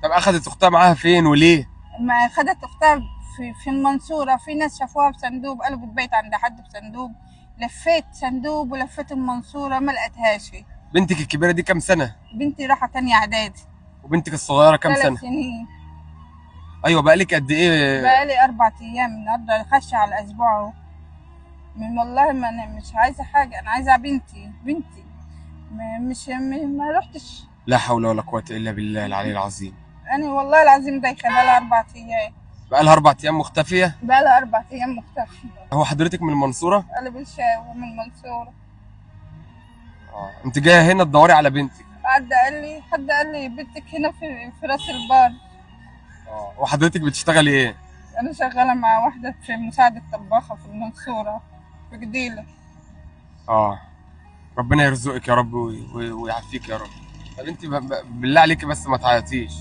طب اخدت اختها معاها فين وليه؟ ما خدت اختها في المنصورة، في ناس شافوها بصندوق قالوا بتبيت عند حد بصندوق. لفيت صندوق ولفيت المنصورة ما لقيتهاش. بنتك الكبيره دي كام سنه؟ بنتي راحة تانية اعدادي. وبنتك الصغيره كام 3 سنه؟ سنين. ايوه، بقالك قد ايه؟ بقالي 4 ايام النهارده، خش على الاسبوع اهو. والله ما انا مش عايزة حاجة، انا عايزة بنتي. مش ما رحتش. لا حول ولا قوه الا بالله العلي العظيم. انا والله العظيم دايخة بقالها 4 ايام. بقالها 4 ايام مختفيه؟ بقالها 4 ايام مختفية. هو حضرتك من المنصوره؟ قلب الشاي ومن المنصورة. انت جايه هنا تدوري على بنتك؟ حد قال لي بنتك هنا في راس البر. وحضرتك بتشتغلي ايه؟ انا شغالة مع واحدة في مساعدة طباخة في المنصورة في جديلة. اه، ربنا يرزقك يا رب ويعافيك يا رب. طب انت بالله عليكي بس ما تعيطيش.